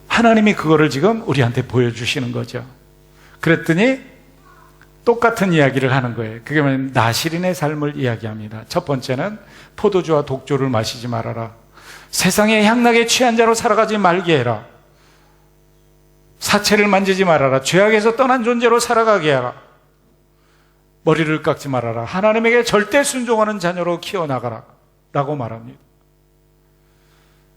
하나님이 그거를 지금 우리한테 보여주시는 거죠. 그랬더니 똑같은 이야기를 하는 거예요. 그게 뭐냐면 나실인의 삶을 이야기합니다. 첫 번째는 포도주와 독주를 마시지 말아라. 세상의 향락에 취한 자로 살아가지 말게 해라. 사체를 만지지 말아라. 죄악에서 떠난 존재로 살아가게 하라. 머리를 깎지 말아라. 하나님에게 절대 순종하는 자녀로 키워나가라 라고 말합니다.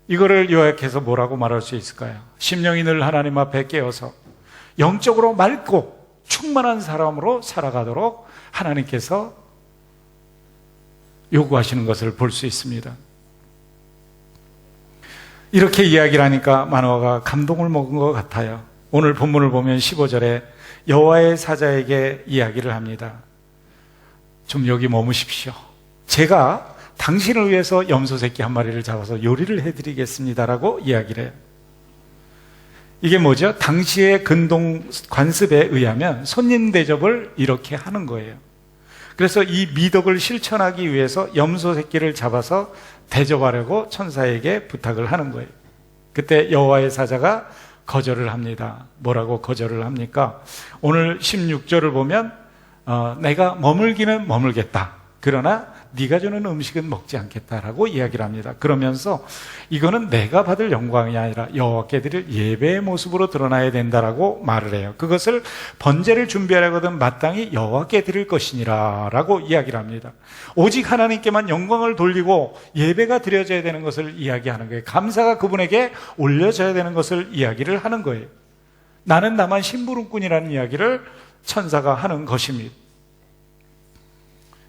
이거를 요약해서 뭐라고 말할 수 있을까요? 심령이 늘 하나님 앞에 깨어서 영적으로 맑고 충만한 사람으로 살아가도록 하나님께서 요구하시는 것을 볼 수 있습니다. 이렇게 이야기를 하니까 마노아가 감동을 먹은 것 같아요. 오늘 본문을 보면 15절에 여호와의 사자에게 이야기를 합니다. 좀 여기 머무십시오. 제가 당신을 위해서 염소 새끼 한 마리를 잡아서 요리를 해드리겠습니다라고 이야기를 해요. 이게 뭐죠? 당시의 근동 관습에 의하면 손님 대접을 이렇게 하는 거예요. 그래서 이 미덕을 실천하기 위해서 염소 새끼를 잡아서 대접하려고 천사에게 부탁을 하는 거예요. 그때 여호와의 사자가 거절을 합니다. 뭐라고 거절을 합니까? 오늘 16절을 보면 내가 머물기는 머물겠다. 그러나 네가 주는 음식은 먹지 않겠다라고 이야기를 합니다. 그러면서 이거는 내가 받을 영광이 아니라 여호와께 드릴 예배의 모습으로 드러나야 된다라고 말을 해요. 그것을 번제를 준비하려거든 마땅히 여호와께 드릴 것이니라 라고 이야기를 합니다. 오직 하나님께만 영광을 돌리고 예배가 드려져야 되는 것을 이야기하는 거예요. 감사가 그분에게 올려져야 되는 것을 이야기를 하는 거예요. 나는 다만 심부름꾼이라는 이야기를 천사가 하는 것입니다.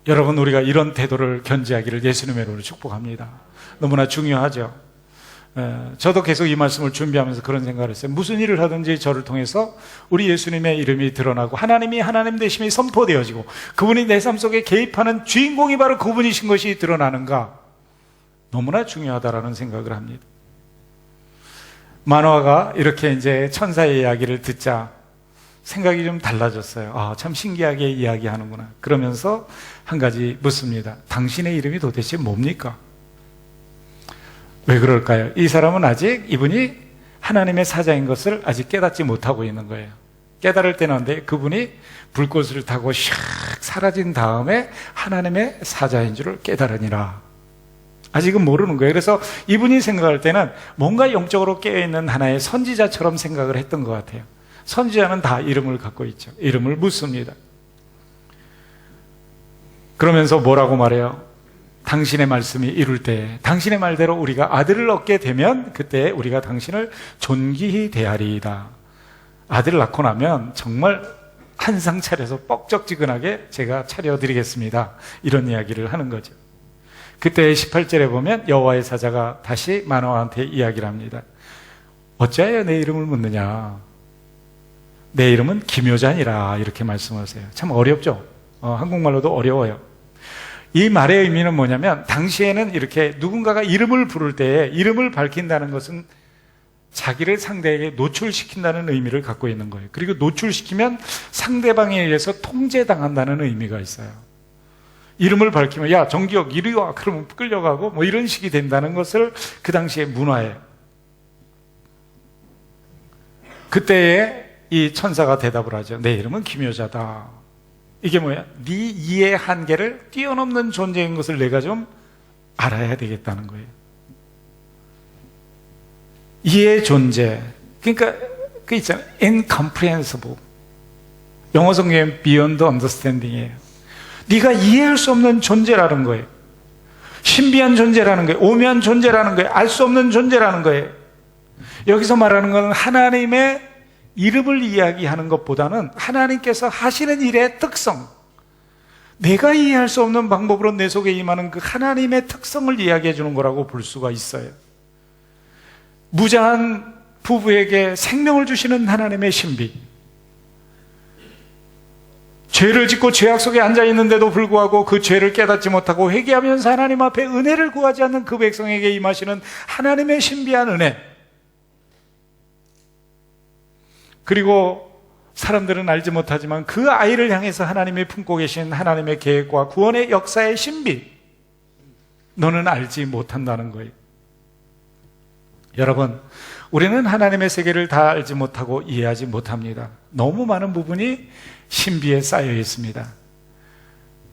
여러분, 우리가 이런 태도를 견지하기를 예수님의 이름으로 축복합니다. 너무나 중요하죠. 저도 계속 이 말씀을 준비하면서 그런 생각을 했어요. 무슨 일을 하든지 저를 통해서 우리 예수님의 이름이 드러나고 하나님이 하나님 되심이 선포되어지고 그분이 내 삶 속에 개입하는 주인공이 바로 그분이신 것이 드러나는가, 너무나 중요하다라는 생각을 합니다. 마노아가 이렇게 이제 천사의 이야기를 듣자 생각이 좀 달라졌어요. 참 신기하게 이야기하는구나. 그러면서 한 가지 묻습니다. 당신의 이름이 도대체 뭡니까? 왜 그럴까요? 이 사람은 아직 이분이 하나님의 사자인 것을 아직 깨닫지 못하고 있는 거예요. 깨달을 때는 그분이 불꽃을 타고 샥 사라진 다음에 하나님의 사자인 줄을 깨달으니라. 아직은 모르는 거예요. 그래서 이분이 생각할 때는 뭔가 영적으로 깨어있는 하나의 선지자처럼 생각을 했던 것 같아요. 선지자는 다 이름을 갖고 있죠. 이름을 묻습니다. 그러면서 뭐라고 말해요? 당신의 말씀이 이룰 때, 당신의 말대로 우리가 아들을 얻게 되면 그때 우리가 당신을 존귀히 대하리이다. 아들을 낳고 나면 정말 한상 차려서 뻑적지근하게 제가 차려드리겠습니다. 이런 이야기를 하는 거죠. 그때 18절에 보면 여호와의 사자가 다시 마노아한테 이야기를 합니다. 어찌하여 내 이름을 묻느냐? 내 이름은 기묘자니라 이렇게 말씀하세요. 참 어렵죠? 한국말로도 어려워요. 이 말의 의미는 뭐냐면 당시에는 이렇게 누군가가 이름을 부를 때 이름을 밝힌다는 것은 자기를 상대에게 노출시킨다는 의미를 갖고 있는 거예요. 그리고 노출시키면 상대방에 의해서 통제당한다는 의미가 있어요. 이름을 밝히면 야 정기혁 이리 와 그러면 끌려가고 뭐 이런 식이 된다는 것을 그 당시의 문화에, 그때에 이 천사가 대답을 하죠. 내 이름은 기묘자다. 이게 뭐야? 네 이해의 한계를 뛰어넘는 존재인 것을 내가 좀 알아야 되겠다는 거예요. 이해의 존재. 그러니까 그 있잖아요. incomprehensible. 영어 성경엔 beyond understanding이에요. 네가 이해할 수 없는 존재라는 거예요. 신비한 존재라는 거예요. 오묘한 존재라는 거예요. 알 수 없는 존재라는 거예요. 여기서 말하는 것은 하나님의 이름을 이야기하는 것보다는 하나님께서 하시는 일의 특성, 내가 이해할 수 없는 방법으로 내 속에 임하는 그 하나님의 특성을 이야기해 주는 거라고 볼 수가 있어요. 무자한 부부에게 생명을 주시는 하나님의 신비, 죄를 짓고 죄악 속에 앉아 있는데도 불구하고 그 죄를 깨닫지 못하고 회개하면서 하나님 앞에 은혜를 구하지 않는 그 백성에게 임하시는 하나님의 신비한 은혜, 그리고 사람들은 알지 못하지만 그 아이를 향해서 하나님이 품고 계신 하나님의 계획과 구원의 역사의 신비, 너는 알지 못한다는 거예요. 여러분, 우리는 하나님의 세계를 다 알지 못하고 이해하지 못합니다. 너무 많은 부분이 신비에 쌓여 있습니다.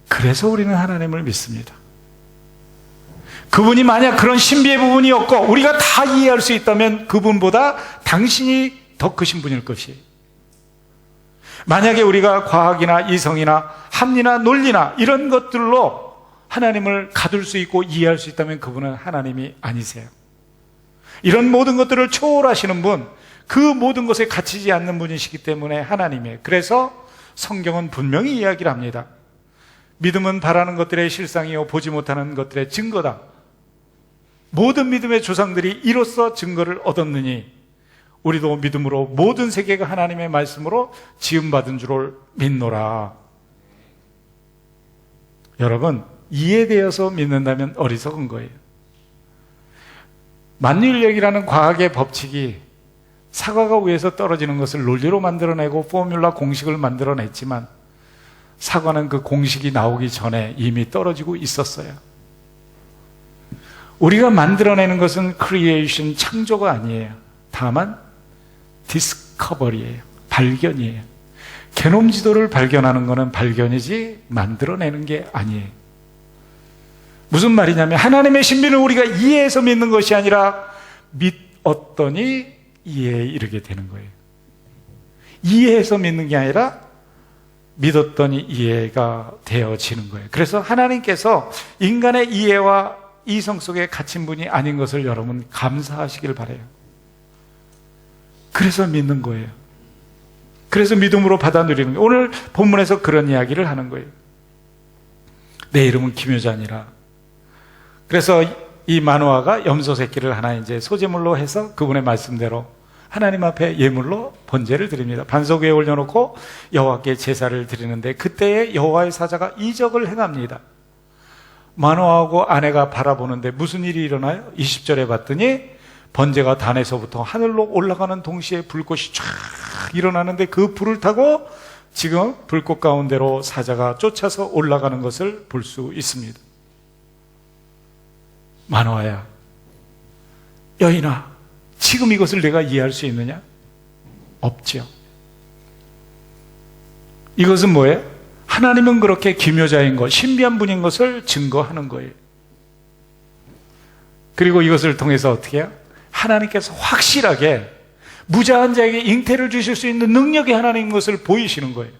그래서 우리는 하나님을 믿습니다. 그분이 만약 그런 신비의 부분이 없고 우리가 다 이해할 수 있다면 그분보다 당신이 더 크신 분일 것이. 만약에 우리가 과학이나 이성이나 합리나 논리나 이런 것들로 하나님을 가둘 수 있고 이해할 수 있다면 그분은 하나님이 아니세요. 이런 모든 것들을 초월하시는 분, 그 모든 것에 갇히지 않는 분이시기 때문에 하나님이에요. 그래서 성경은 분명히 이야기를 합니다. 믿음은 바라는 것들의 실상이요 보지 못하는 것들의 증거다. 모든 믿음의 조상들이 이로써 증거를 얻었느니 우리도 믿음으로 모든 세계가 하나님의 말씀으로 지음받은 줄을 믿노라. 여러분, 이해되어서 믿는다면 어리석은 거예요. 만유인력이라는 과학의 법칙이 사과가 위에서 떨어지는 것을 논리로 만들어내고 포뮬라 공식을 만들어냈지만 사과는 그 공식이 나오기 전에 이미 떨어지고 있었어요. 우리가 만들어내는 것은 크리에이션, 창조가 아니에요. 다만 디스커버리예요. 발견이에요. 게놈 지도를 발견하는 것은 발견이지 만들어내는 게 아니에요. 무슨 말이냐면 하나님의 신비는 우리가 이해해서 믿는 것이 아니라 믿었더니 이해에 이르게 되는 거예요. 이해해서 믿는 게 아니라 믿었더니 이해가 되어지는 거예요. 그래서 하나님께서 인간의 이해와 이성 속에 갇힌 분이 아닌 것을 여러분 감사하시길 바라요. 그래서 믿는 거예요. 그래서 믿음으로 받아 누리는 거예요. 오늘 본문에서 그런 이야기를 하는 거예요. 내 이름은 김효잔이라. 그래서 이 마노아가 염소 새끼를 하나 이제 소제물로 해서 그분의 말씀대로 하나님 앞에 예물로 번제를 드립니다. 반석 위에 올려놓고 여호와께 제사를 드리는데 그때에 여호와의 사자가 이적을 행합니다. 마노아하고 아내가 바라보는데 무슨 일이 일어나요? 20절에 봤더니 번제가 단에서부터 하늘로 올라가는 동시에 불꽃이 쫙 일어나는데 그 불을 타고 지금 불꽃 가운데로 사자가 쫓아서 올라가는 것을 볼 수 있습니다. 마노아야, 여인아, 지금 이것을 내가 이해할 수 있느냐? 없죠. 이것은 뭐예요? 하나님은 그렇게 기묘자인 것, 신비한 분인 것을 증거하는 거예요. 그리고 이것을 통해서 어떻게 해요? 하나님께서 확실하게 무자한 자에게 잉태를 주실 수 있는 능력이 하나님인 것을 보이시는 거예요.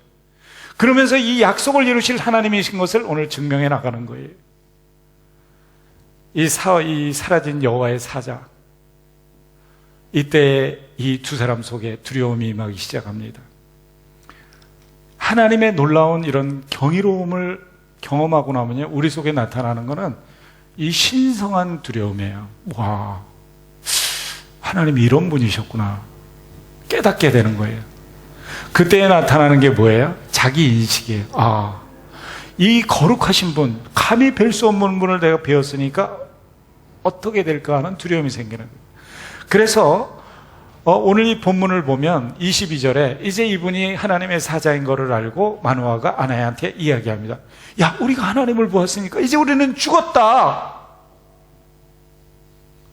그러면서 이 약속을 이루실 하나님이신 것을 오늘 증명해 나가는 거예요. 이 사라진 여호와의 사자, 이때 이 두 사람 속에 두려움이 임하기 시작합니다. 하나님의 놀라운 이런 경이로움을 경험하고 나면요, 우리 속에 나타나는 것은 이 신성한 두려움이에요. 와, 하나님이 이런 분이셨구나 깨닫게 되는 거예요. 그때 나타나는 게 뭐예요? 자기 인식이에요. 아, 이 거룩하신 분, 감히 뵐 수 없는 분을 내가 배웠으니까 어떻게 될까 하는 두려움이 생기는 거예요. 그래서 오늘 이 본문을 보면 22절에 이제 이분이 하나님의 사자인 것을 알고 마노아가 아내한테 이야기합니다. 야, 우리가 하나님을 보았으니까 이제 우리는 죽었다.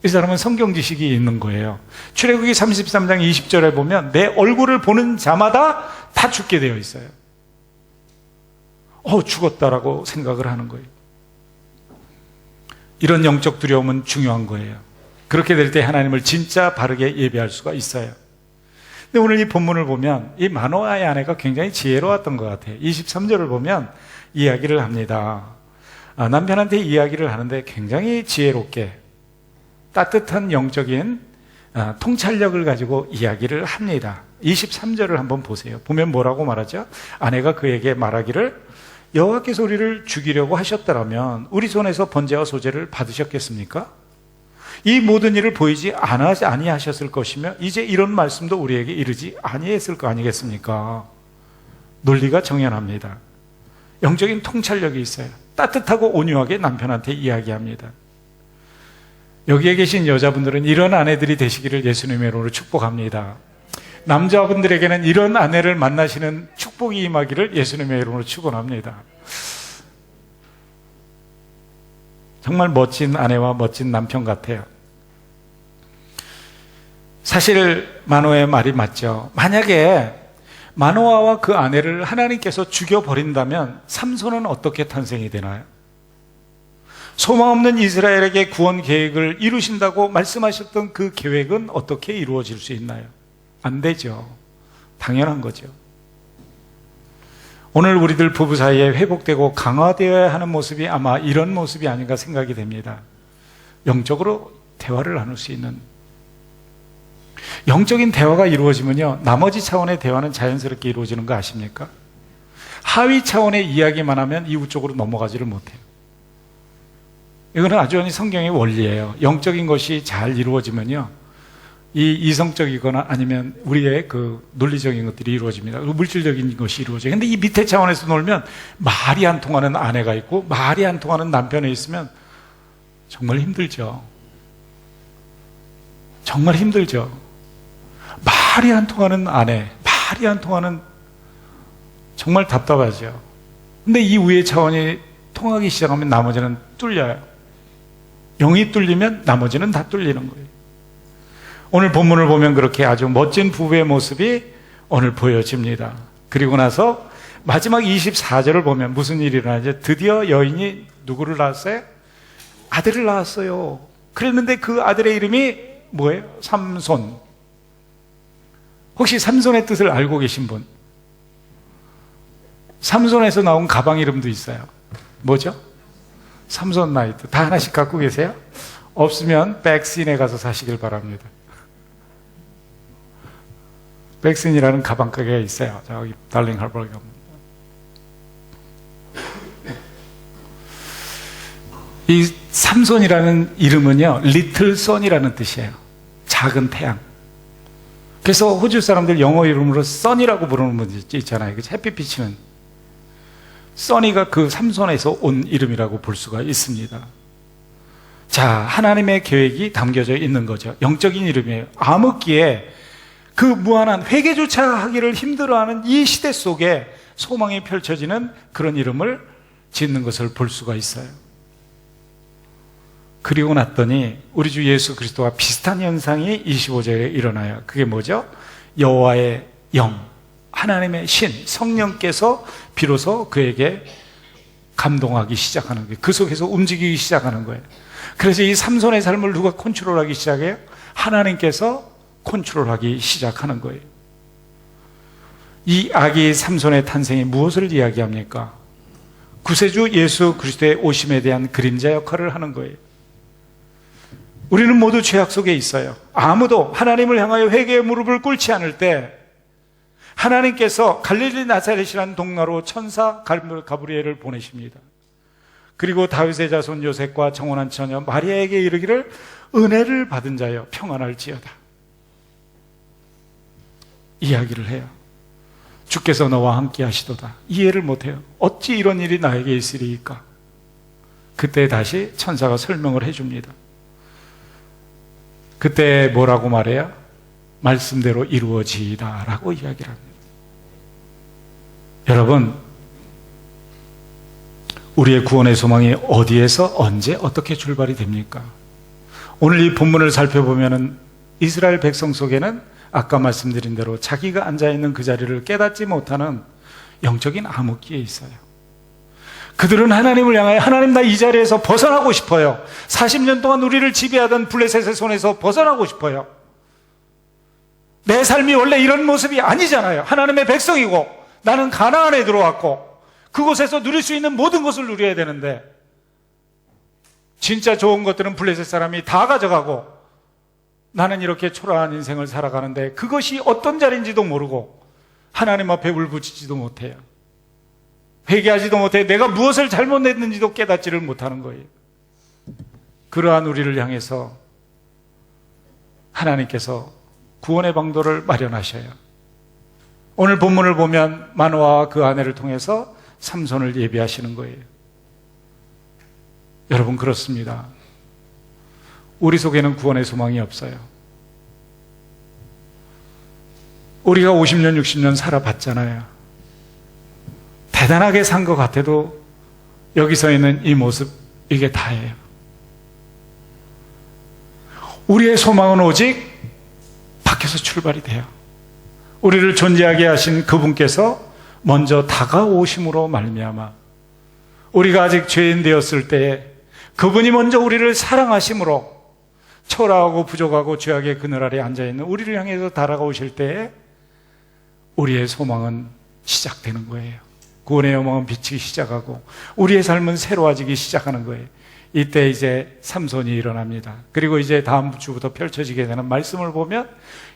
이 사람은 성경 지식이 있는 거예요. 출애굽기 33장 20절에 보면 내 얼굴을 보는 자마다 다 죽게 되어 있어요. 죽었다라고 생각을 하는 거예요. 이런 영적 두려움은 중요한 거예요. 그렇게 될 때 하나님을 진짜 바르게 예배할 수가 있어요. 근데 오늘 이 본문을 보면 이 마노아의 아내가 굉장히 지혜로웠던 것 같아요. 23절을 보면 이야기를 합니다. 남편한테 이야기를 하는데 굉장히 지혜롭게 따뜻한 영적인 통찰력을 가지고 이야기를 합니다. 23절을 한번 보세요. 보면 뭐라고 말하죠? 아내가 그에게 말하기를 여호와께서 우리를 죽이려고 하셨더라면 우리 손에서 번제와 소제를 받으셨겠습니까? 이 모든 일을 보이지 아니하셨을 것이며 이제 이런 말씀도 우리에게 이르지 아니했을 거 아니겠습니까? 논리가 정연합니다. 영적인 통찰력이 있어요. 따뜻하고 온유하게 남편한테 이야기합니다. 여기에 계신 여자분들은 이런 아내들이 되시기를 예수님의 이름으로 축복합니다. 남자분들에게는 이런 아내를 만나시는 축복이 임하기를 예수님의 이름으로 축원합니다. 정말 멋진 아내와 멋진 남편 같아요. 사실 마노아의 말이 맞죠. 만약에 마노아와 그 아내를 하나님께서 죽여버린다면 삼손은 어떻게 탄생이 되나요? 소망 없는 이스라엘에게 구원 계획을 이루신다고 말씀하셨던 그 계획은 어떻게 이루어질 수 있나요? 안 되죠. 당연한 거죠. 오늘 우리들 부부 사이에 회복되고 강화되어야 하는 모습이 아마 이런 모습이 아닌가 생각이 됩니다. 영적으로 대화를 나눌 수 있는, 영적인 대화가 이루어지면요, 나머지 차원의 대화는 자연스럽게 이루어지는 거 아십니까? 하위 차원의 이야기만 하면 이웃 쪽으로 넘어가지를 못해요. 이거는 아주 성경의 원리예요. 영적인 것이 잘 이루어지면요, 이 이성적이거나 아니면 우리의 그 논리적인 것들이 이루어집니다. 물질적인 것이 이루어져요. 근데 이 밑에 차원에서 놀면 말이 안 통하는 아내가 있고 말이 안 통하는 남편이 있으면 정말 힘들죠. 정말 힘들죠. 말이 안 통하는 아내, 말이 안 통하는, 정말 답답하죠. 근데 이 위의 차원이 통하기 시작하면 나머지는 뚫려요. 영이 뚫리면 나머지는 다 뚫리는 거예요. 오늘 본문을 보면 그렇게 아주 멋진 부부의 모습이 오늘 보여집니다. 그리고 나서 마지막 24절을 보면 무슨 일이 일어나죠? 드디어 여인이 누구를 낳았어요? 아들을 낳았어요. 그랬는데 그 아들의 이름이 뭐예요? 삼손. 혹시 삼손의 뜻을 알고 계신 분? 삼손에서 나온 가방 이름도 있어요. 뭐죠? 삼손 나이트. 다 하나씩 갖고 계세요? 없으면 백신에 가서 사시길 바랍니다. 백슨이라는 가방 가게가 있어요. 저기 달링 할버에 가면. 이 삼손이라는 이름은요, 리틀 선이라는 뜻이에요. 작은 태양. 그래서 호주 사람들 영어 이름으로 써니라고 부르는 분들 있잖아요. 햇빛 비치는. 써니가 그 삼손에서 온 이름이라고 볼 수가 있습니다. 자, 하나님의 계획이 담겨져 있는 거죠. 영적인 이름이에요. 암흑기에 그 무한한 회개조차 하기를 힘들어하는 이 시대 속에 소망이 펼쳐지는 그런 이름을 짓는 것을 볼 수가 있어요. 그리고 났더니 우리 주 예수 그리스도와 비슷한 현상이 25절에 일어나요. 그게 뭐죠? 여호와의 영, 하나님의 신, 성령께서 비로소 그에게 감동하기 시작하는 거예요. 그 속에서 움직이기 시작하는 거예요. 그래서 이 삼손의 삶을 누가 컨트롤하기 시작해요? 하나님께서 컨트롤하기 시작하는 거예요. 이 아기 삼손의 탄생이 무엇을 이야기합니까? 구세주 예수 그리스도의 오심에 대한 그림자 역할을 하는 거예요. 우리는 모두 죄악 속에 있어요. 아무도 하나님을 향하여 회개의 무릎을 꿇지 않을 때 하나님께서 갈릴리 나사렛이라는 동나로 천사 가브리엘을 보내십니다. 그리고 다윗의 자손 요셉과 정혼한 처녀 마리아에게 이르기를 은혜를 받은 자여 평안할지어다. 이야기를 해요. 주께서 너와 함께 하시도다. 이해를 못해요. 어찌 이런 일이 나에게 있으리이까? 그때 다시 천사가 설명을 해줍니다. 그때 뭐라고 말해요? 말씀대로 이루어지이다 라고 이야기를 합니다. 여러분, 우리의 구원의 소망이 어디에서 언제 어떻게 출발이 됩니까? 오늘 이 본문을 살펴보면 이스라엘 백성 속에는 아까 말씀드린 대로 자기가 앉아있는 그 자리를 깨닫지 못하는 영적인 암흑기에 있어요. 그들은 하나님을 향하여 하나님 나 이 자리에서 벗어나고 싶어요. 40년 동안 우리를 지배하던 블레셋의 손에서 벗어나고 싶어요. 내 삶이 원래 이런 모습이 아니잖아요. 하나님의 백성이고 나는 가나안에 들어왔고 그곳에서 누릴 수 있는 모든 것을 누려야 되는데 진짜 좋은 것들은 블레셋 사람이 다 가져가고 나는 이렇게 초라한 인생을 살아가는데 그것이 어떤 자리인지도 모르고 하나님 앞에 울부짖지도 못해요. 회개하지도 못해 내가 무엇을 잘못했는지도 깨닫지를 못하는 거예요. 그러한 우리를 향해서 하나님께서 구원의 방도를 마련하셔요. 오늘 본문을 보면 마노아와 그 아내를 통해서 삼손을 예비하시는 거예요. 여러분 그렇습니다. 우리 속에는 구원의 소망이 없어요. 우리가 50년, 60년 살아봤잖아요. 대단하게 산 것 같아도 여기서 있는 이 모습, 이게 다예요. 우리의 소망은 오직 밖에서 출발이 돼요. 우리를 존재하게 하신 그분께서 먼저 다가오심으로 말미암아 우리가 아직 죄인 되었을 때에 그분이 먼저 우리를 사랑하심으로 초라하고 부족하고 죄악의 그늘 아래 앉아있는 우리를 향해서 다가오실 때에 우리의 소망은 시작되는 거예요. 구원의 여망은 비치기 시작하고 우리의 삶은 새로워지기 시작하는 거예요. 이때 이제 삼손이 일어납니다. 그리고 이제 다음 주부터 펼쳐지게 되는 말씀을 보면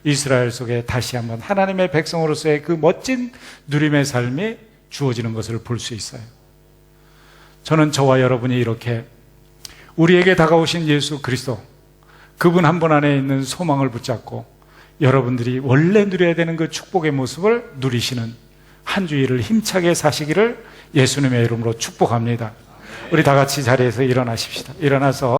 이스라엘 속에 다시 한번 하나님의 백성으로서의 그 멋진 누림의 삶이 주어지는 것을 볼 수 있어요. 저는 저와 여러분이 이렇게 우리에게 다가오신 예수 그리스도, 그분 한 분 안에 있는 소망을 붙잡고 여러분들이 원래 누려야 되는 그 축복의 모습을 누리시는 한 주일을 힘차게 사시기를 예수님의 이름으로 축복합니다. 우리 다 같이 자리에서 일어나십시다. 일어나서